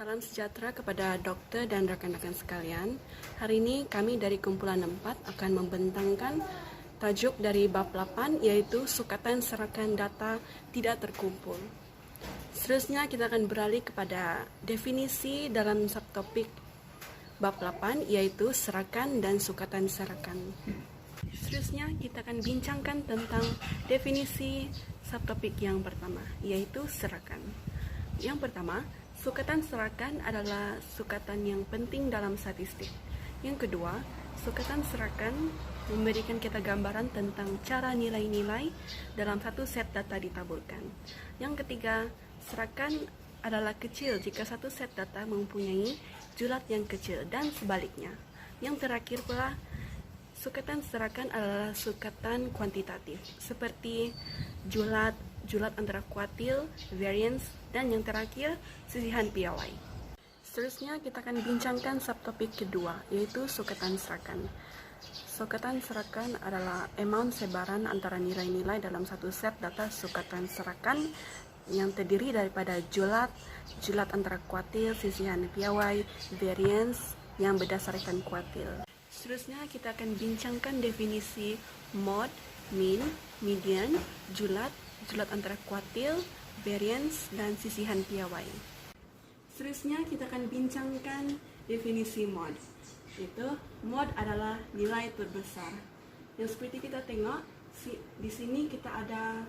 Salam sejahtera kepada dokter dan rekan-rekan sekalian. Hari ini kami dari kumpulan 4 akan membentangkan tajuk dari bab 8 yaitu sukatan serakan data tidak terkumpul. Seterusnya kita akan beralih kepada definisi dalam subtopik bab 8 yaitu serakan dan sukatan serakan. Seterusnya kita akan bincangkan tentang definisi subtopik yang pertama yaitu serakan. Yang pertama, sukatan serakan adalah sukatan yang penting dalam statistik. Yang kedua, sukatan serakan memberikan kita gambaran tentang cara nilai-nilai dalam satu set data ditaburkan. Yang ketiga, serakan adalah kecil jika satu set data mempunyai julat yang kecil dan sebaliknya. Yang terakhir pula, sukatan serakan adalah sukatan kuantitatif seperti julat antara kuartil, variance, dan yang terakhir sisihan piawai. Seterusnya kita akan bincangkan subtopik kedua yaitu sukatan serakan. Sukatan serakan adalah amount sebaran antara nilai-nilai dalam satu set data sukatan serakan yang terdiri daripada julat antara kuartil, sisihan piawai, variance yang berdasarkan kuartil. Seterusnya kita akan bincangkan definisi mode, mean, median, julat antara kuartil, variance, dan sisihan piawai. Seterusnya kita akan bincangkan definisi mode. Yaitu mode adalah nilai terbesar. Yang seperti kita tengok di sini kita ada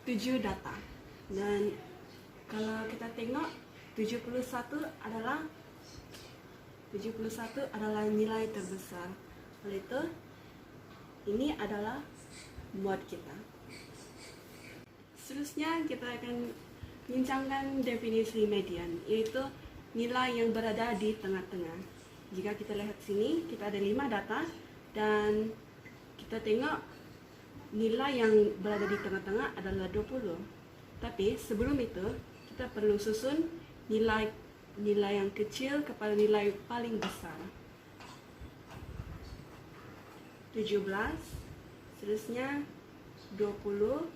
7 data. Dan kalau kita tengok 71 adalah nilai terbesar. Oleh itu ini adalah mode kita. Seterusnya kita akan bincangkan definisi median, yaitu nilai yang berada di tengah-tengah. Jika kita lihat sini, kita ada 5 data dan kita tengok nilai yang berada di tengah-tengah adalah 20. Tapi sebelum itu, kita perlu susun nilai yang kecil kepada nilai paling besar. 17, seterusnya 20,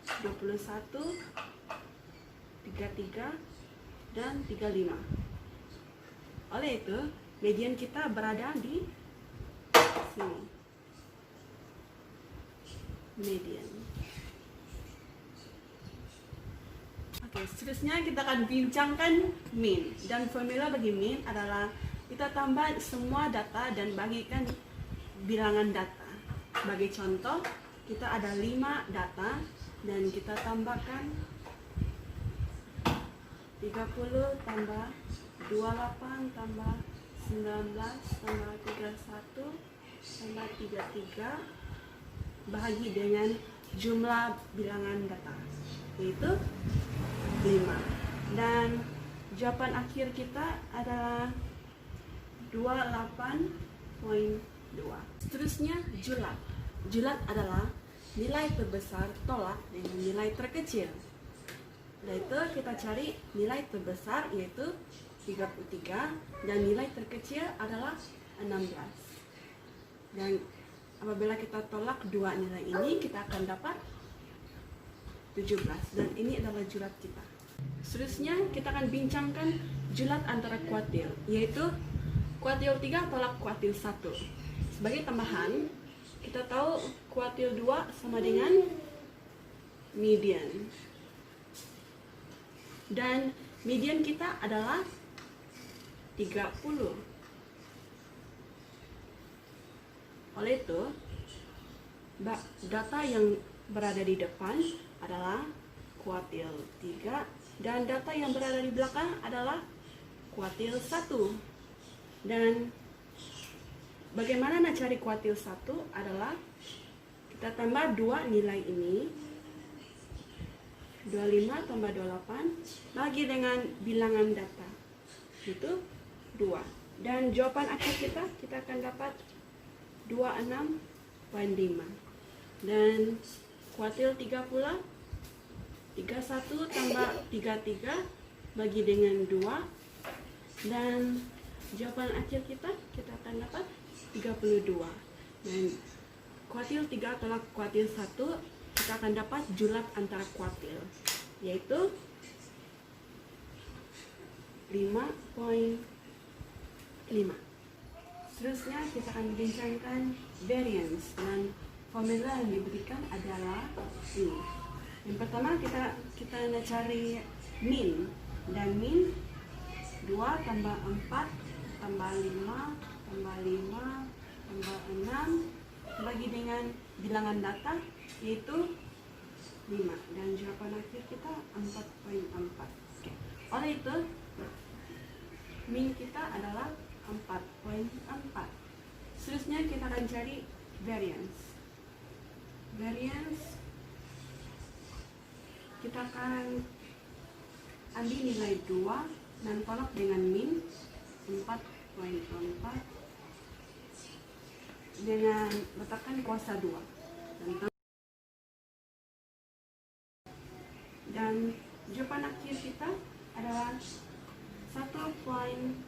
21, 33, dan 35. Oleh itu, median kita berada di sini. Median. Oke, seterusnya kita akan bincangkan mean. Dan formula bagi mean adalah kita tambah semua data dan bagikan bilangan data. Bagi contoh, kita ada 5 data dan kita tambahkan 30 tambah 28 tambah 19 tambah 31 tambah 33 bahagi dengan jumlah bilangan data yaitu 5. Dan jawaban akhir kita adalah 28.2. Seterusnya julat. Julat adalah nilai terbesar tolak dengan nilai terkecil. Oleh itu kita cari nilai terbesar yaitu 33 dan nilai terkecil adalah 16. Dan apabila kita tolak dua nilai ini, kita akan dapat 17 dan ini adalah julat kita. Seterusnya kita akan bincangkan julat antara kuartil, yaitu kuartil 3 tolak kuartil 1. Sebagai tambahan, kita tahu kuartil 2 sama dengan median. Dan median kita adalah 30. Oleh itu, data yang berada di depan adalah kuartil 3 dan data yang berada di belakang adalah kuartil 1. Dan bagaimana nak cari kuartil 1 adalah kita tambah 2 nilai ini, 25 tambah 28 bagi dengan bilangan data itu 2. Dan jawaban akhir kita akan dapat 26.5. Dan kuartil 3 pula 31 tambah 33 bagi dengan 2 dan jawaban akhir kita akan dapat 32. Dan kuartil 3 tolak kuartil 1 kita akan dapat julat antara kuartil yaitu 5.5. Seterusnya kita akan bincangkan variance, dan formula yang diberikan adalah ini. Yang pertama kita nak cari mean, dan mean 2 tambah 4 tambah 5 tambah 5 tambah 6 bagi dengan bilangan data yaitu 5, dan jawaban akhir kita 4.4. Oleh itu mean kita adalah 4.4. Seterusnya kita akan cari variance. Variance kita akan ambil nilai 2 dan tolak dengan min 4.4 dengan letakkan kuasa 2 dan jawaban akhir kita adalah 1.84.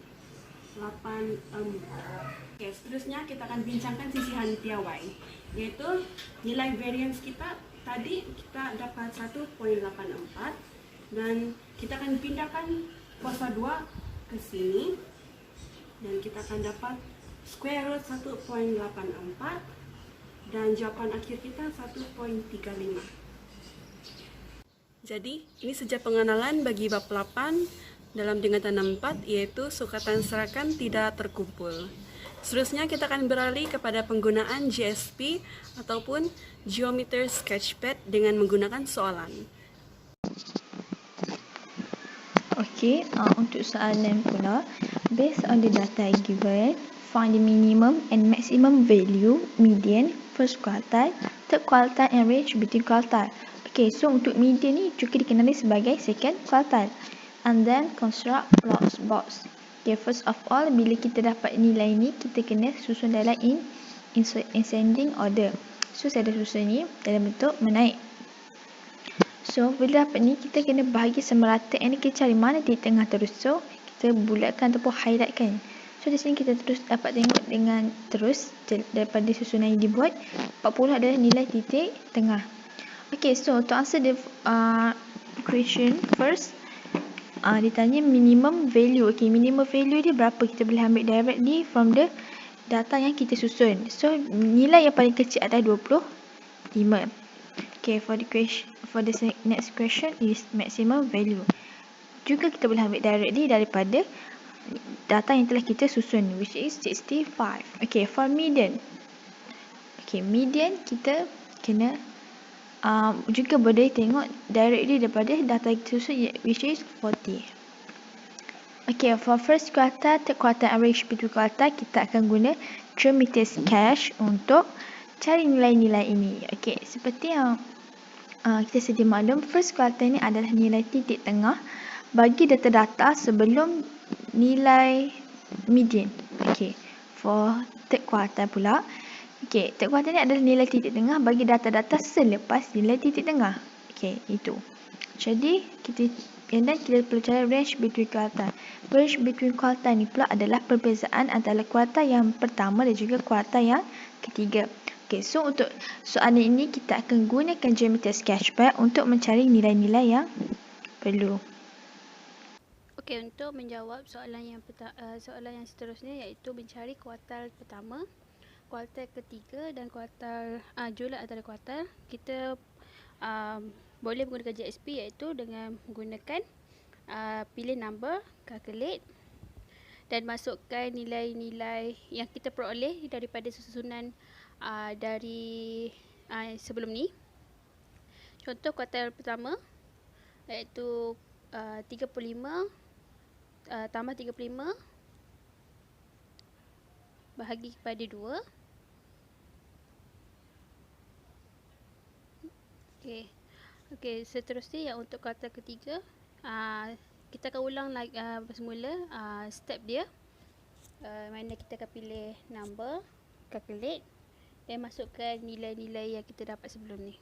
Seterusnya kita akan bincangkan sisihan piawai, yaitu nilai variance kita tadi kita dapat 1.84 dan kita akan pindahkan kuasa 2 ke sini dan kita akan dapat square root 1.84 dan jawaban akhir kita 1.35. Jadi ini saja pengenalan bagi bab 8 dalam tingkatan 4, yaitu sukatan serakan tidak terkumpul. Seterusnya kita akan beralih kepada penggunaan GSP ataupun Geometer Sketchpad dengan menggunakan soalan. Okey, untuk soalan pula, based on the data given, find the minimum and maximum value, median, first quartile, third quartile and range between quartile. Okey, so untuk median ni juga dikenali sebagai second quartile. And then construct blocks box. Okay, first of all, bila kita dapat nilai ni, kita kena susun dalam ascending order. So, saya dah susun ni dalam bentuk menaik. So, bila dapat ni, kita kena bahagi semerata. Ini kita cari mana titik tengah terus. So, kita bulatkan ataupun highlightkan. So, di sini kita terus dapat tengok dengan terus daripada susunan yang dibuat. 40 adalah nilai titik tengah. Okay, so to answer the question first, ditanya minimum value. Okay, minimum value dia berapa? Kita boleh ambil directly from the data yang kita susun. So, nilai yang paling kecil adalah 25. Okay, for the next question is maximum value. Juga kita boleh ambil directly daripada data yang telah kita susun, which is 65. Okay, for median. Okay, median kita kena juga boleh tengok directly daripada data yang kita susun, which is 40. Okay, for first quartile, third quartile, average between quartile, kita akan guna geometer sketch untuk cari nilai-nilai ini. Okay, seperti yang kita sedia maklum, first quartile ini adalah nilai titik tengah bagi data-data sebelum nilai median. Okay, for third quartile pula, okay, third quartile ini adalah nilai titik tengah bagi data-data selepas nilai titik tengah. Okay, itu. Jadi, kita perlu cari range between quartile. Range between quartile ni pula adalah perbezaan antara quartile yang pertama dan juga quartile yang ketiga. Okay, so untuk soalan ini kita akan gunakan geometer sketchpad untuk mencari nilai-nilai yang perlu. Okey, untuk menjawab soalan yang seterusnya, iaitu mencari kuartal pertama, kuartal ketiga dan kuartal jumlah antara kuartal, kita boleh menggunakan GSP, iaitu dengan menggunakan pilih number, calculate dan masukkan nilai-nilai yang kita peroleh daripada susunan dari sebelum ni. Contoh kuartal pertama iaitu 35 tambah 35 bahagi kepada 2. Okey, seterusnya yang untuk kuartal ketiga, kita akan ulang lagi semula step dia. Mana kita akan pilih number, calculate dan masukkan nilai-nilai yang kita dapat sebelum ni.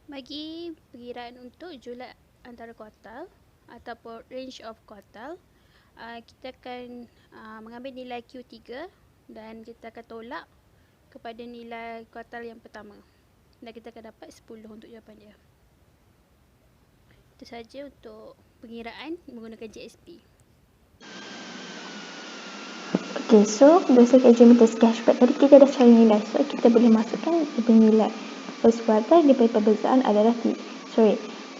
Bagi perkiraan untuk jumlah antara kuartal ataupun range of kuartal, kita akan mengambil nilai Q3 dan kita akan tolak kepada nilai kuartal yang pertama. Dan kita akan dapat 10 untuk jawapan dia. Itu saja untuk pengiraan menggunakan JSP. Okay, so berdasarkan geometri sketchpad tadi kita dah cari nilai. So kita boleh masukkan dia punya nilai first quartile dia punya perbezaan adalah dia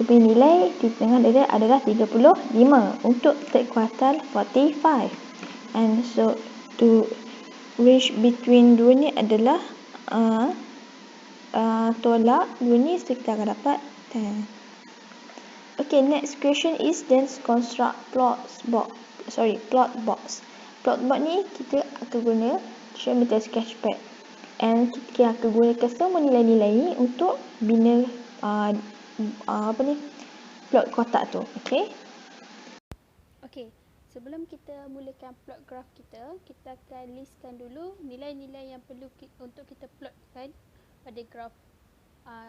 punya nilai di tengah dia adalah 35 untuk third quartile 45. And so to range between dua ni adalah tolak dua ni, so kita akan dapat 10. Okay, next question is then construct plot box. Plot box ni kita akan guna geometri sketchpad and kita akan gunakan semua nilai-nilai ni untuk bina plot kotak tu. Okay. Okey, sebelum kita mulakan plot graf kita akan listkan dulu nilai-nilai yang perlu untuk kita plotkan pada graf,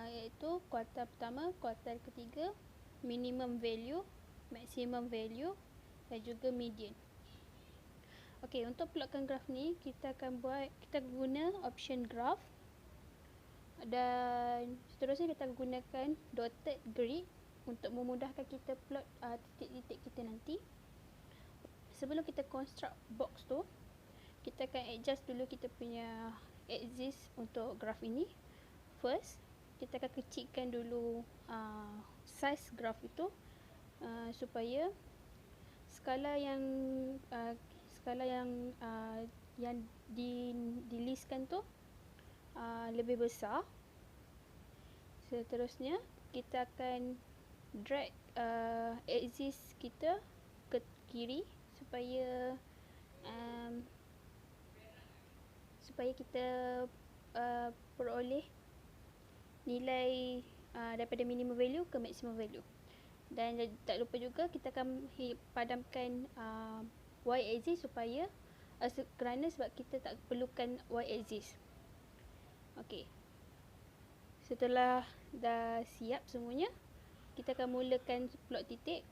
iaitu kuartal pertama, kuartal ketiga, minimum value, maximum value dan juga median. Okey, untuk plotkan graf ni kita guna option graph dan seterusnya kita gunakan dotted grid untuk memudahkan kita plot titik-titik kita nanti. Sebelum kita construct box tu, kita akan adjust dulu kita punya axis untuk graf ini. First, kita akan kecilkan dulu size graf itu supaya skala yang dilistkan tu lebih besar. Seterusnya kita akan drag axis kita ke kiri supaya kita peroleh nilai daripada minimum value ke maximum value. Dan tak lupa juga kita akan padamkan y-axis supaya kerana sebab kita tak perlukan y-axis. Okey. Setelah dah siap semuanya, kita akan mulakan plot titik,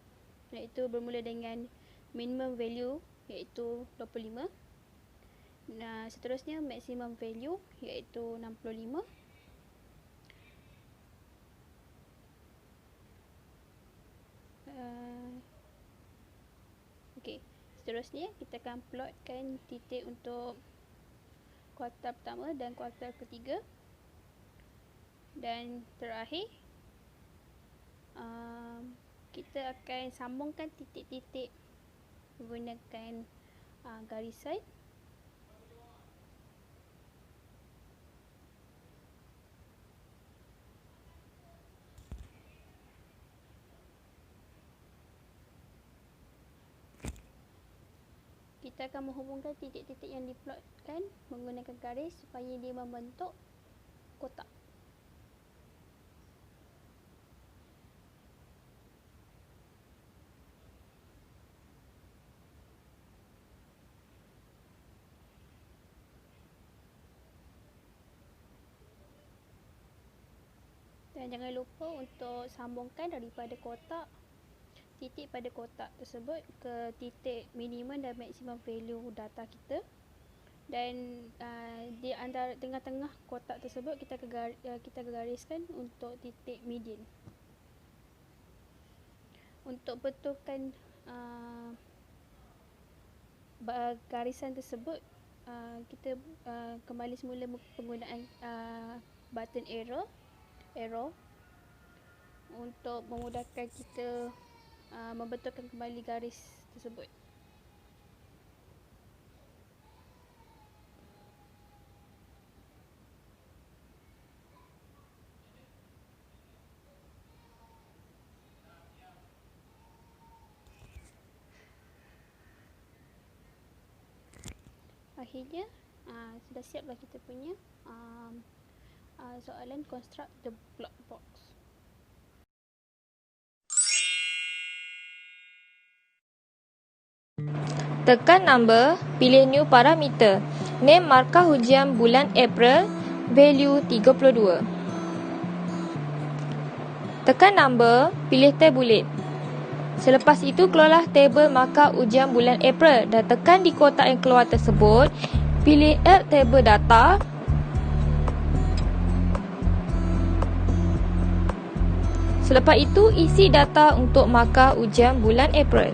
iaitu bermula dengan minimum value iaitu 25. Nah, seterusnya maximum value iaitu 65. Okey, seterusnya kita akan plotkan titik untuk kuartal pertama dan kuartal ketiga. Dan terakhir kita akan sambungkan titik-titik menggunakan garisan. Kita akan menghubungkan titik-titik yang diplotkan menggunakan garis supaya dia membentuk kotak. Dan jangan lupa untuk sambungkan daripada kotak titik pada kotak tersebut ke titik minimum dan maksimum value data kita. Dan di antara tengah-tengah kotak tersebut kita gariskan untuk titik median. Untuk betulkan garisan tersebut, kita kembali semula penggunaan button arrow untuk memudahkan kita membetulkan kembali garis tersebut. Akhirnya sudah siaplah kita punya soalan construct the plot box. Tekan number, pilih new parameter. Name markah ujian bulan April, value 32. Tekan number, pilih tab bulat. Selepas itu, keluarlah tabel markah ujian bulan April dan tekan di kotak yang keluar tersebut. Pilih Add Table Data. Selepas itu, isi data untuk markah ujian bulan April.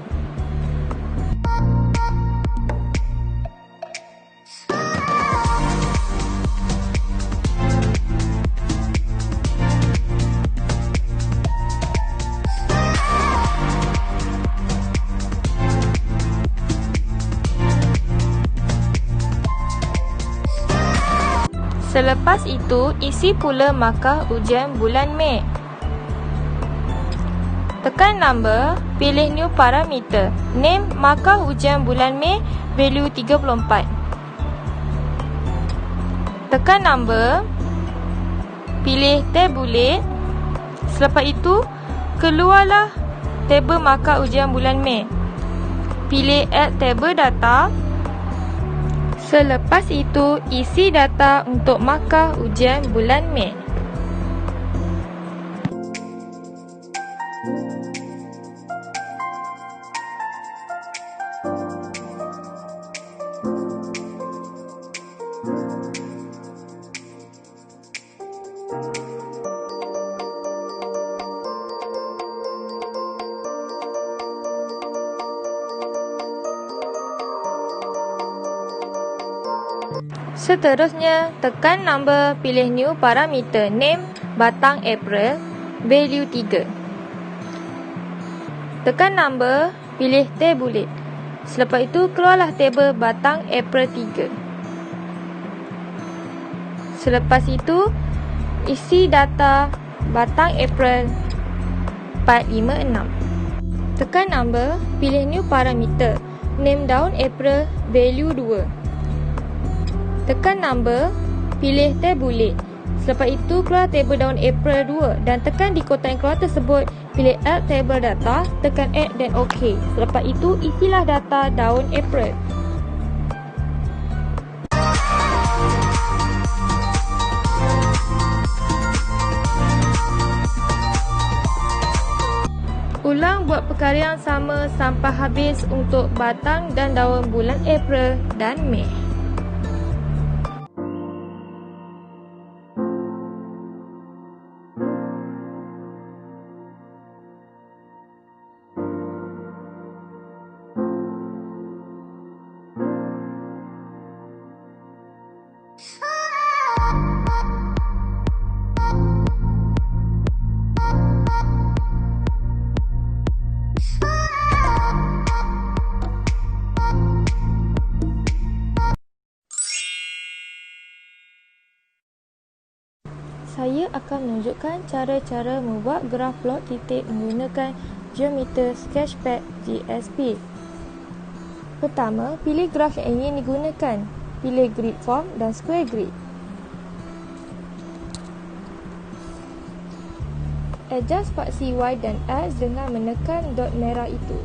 Selepas itu, isi pula markah ujian bulan Mei. Tekan number, pilih new parameter. Name markah ujian bulan Mei, value 34. Tekan number, pilih tabulate. Selepas itu, keluarlah tabel markah ujian bulan Mei. Pilih add table data. Selepas itu, isi data untuk markah ujian bulan Mei. Seterusnya, tekan number, pilih new parameter. Name batang April, value 3. Tekan number, pilih tabulate. Selepas itu, keluarlah tabel batang April 3. Selepas itu, isi data batang April 456. Tekan number, pilih new parameter. Name daun April, value 2. Tekan number, pilih tabulate. Selepas itu, keluar tabel daun April 2 dan tekan di kotak yang keluar tersebut, pilih add table data, tekan add dan OK. Selepas itu, isilah data daun April. Ulang buat perkara yang sama sampai habis untuk batang dan daun bulan April dan Mei. Saya akan menunjukkan cara-cara membuat graf plot titik menggunakan Geometer Sketchpad GSP. Pertama, pilih graf yang ingin digunakan. Pilih grid form dan square grid. Adjust faksi Y dan X dengan menekan dot merah itu.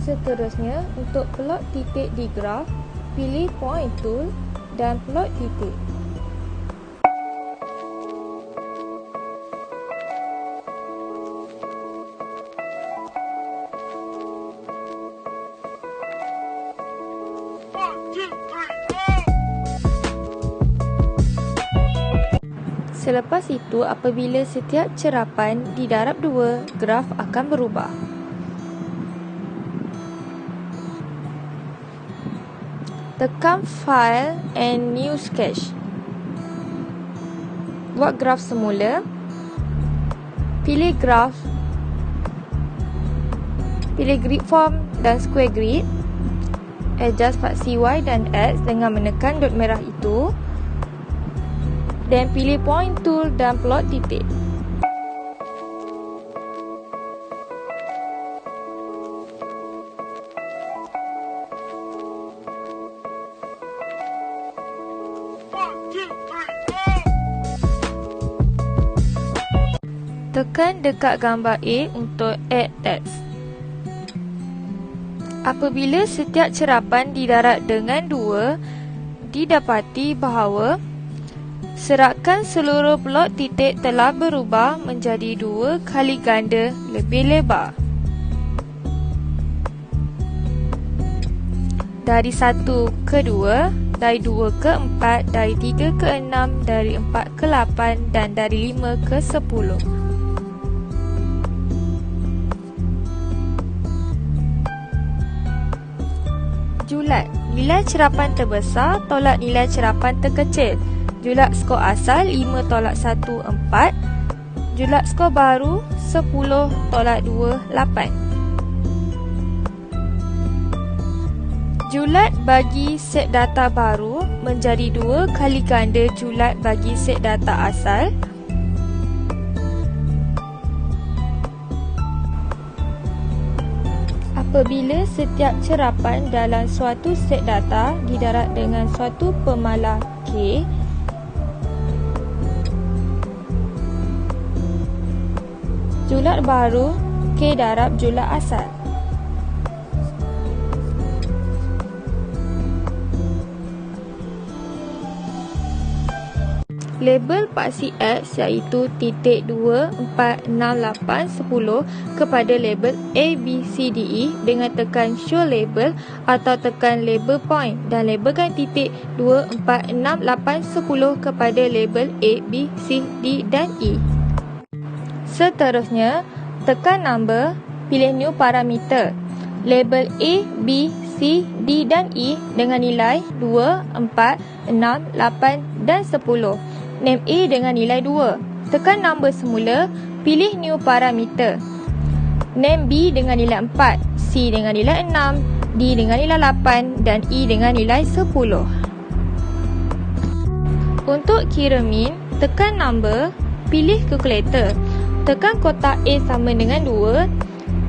Seterusnya, untuk plot titik di graf, pilih point tool dan plot titik. Selepas itu, apabila setiap cerapan didarab 2, graf akan berubah. Tekan File and New Sketch. Buat graf semula. Pilih graf. Pilih grid form dan square grid. Adjust faksi Y dan X dengan menekan dot merah itu. Dan pilih point tool dan plot titik. Tekan dekat gambar A untuk add text. Apabila setiap cerapan didarab dengan 2, didapati bahawa serakan seluruh blok titik telah berubah menjadi 2 kali ganda lebih lebar. Dari 1 ke 2, dari 2 ke 4, dari 3 ke 6, dari 4 ke 8 dan dari 5 ke 10. Julat. Nilai cerapan terbesar tolak nilai cerapan terkecil. Julat skor asal 5 tolak 1, 4. Julat skor baru 10 tolak 2, 8. Julat bagi set data baru menjadi 2 kali ganda julat bagi set data asal. Apabila setiap cerapan dalam suatu set data didarab dengan suatu pemalah K, julat baru K darab julat asal. Label paksi X iaitu titik 2, 4, 6, 8, 10 kepada label A, B, C, D, E dengan tekan show label atau tekan label point dan labelkan titik 2, 4, 6, 8, 10 kepada label A, B, C, D dan E. Seterusnya, tekan number, pilih new parameter. Label A, B, C, D dan E dengan nilai 2, 4, 6, 8 dan 10. Name A dengan nilai 2. Tekan number semula, pilih new parameter. Name B dengan nilai 4, C dengan nilai 6, D dengan nilai 8 dan E dengan nilai 10. Untuk kira min, tekan number, pilih calculator. Tekan kotak A sama dengan 2,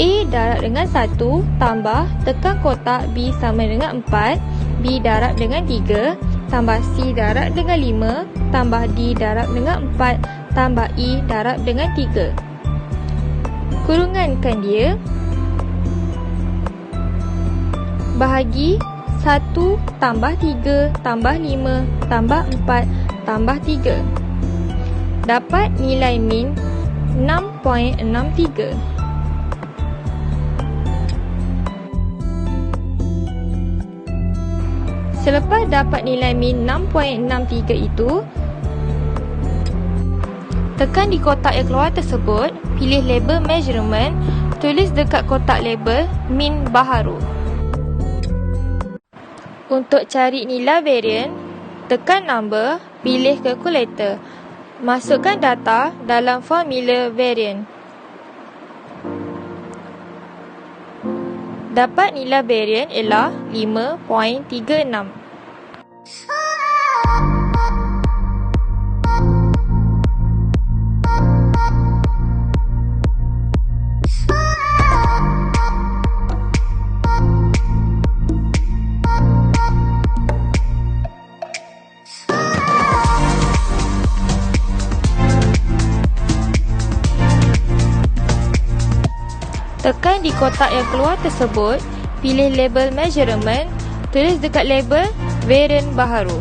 A darab dengan 1 tambah tekan kotak B sama dengan 4, B darab dengan 3 tambah C darab dengan 5 tambah D darab dengan 4 tambah E darab dengan 3. Kurungankan dia. Bahagi 1 tambah 3 tambah 5 tambah 4 tambah 3. Dapat nilai min 6.63. Selepas dapat nilai min 6.63 itu, tekan di kotak yang keluar tersebut, pilih label measurement, tulis dekat kotak label min baharu. Untuk cari nilai varian, tekan number, pilih calculator. Masukkan data dalam formula varian. Dapat nilai varian ialah 5.36. Tekan di kotak yang keluar tersebut, pilih label measurement, tulis dekat label varian baharu.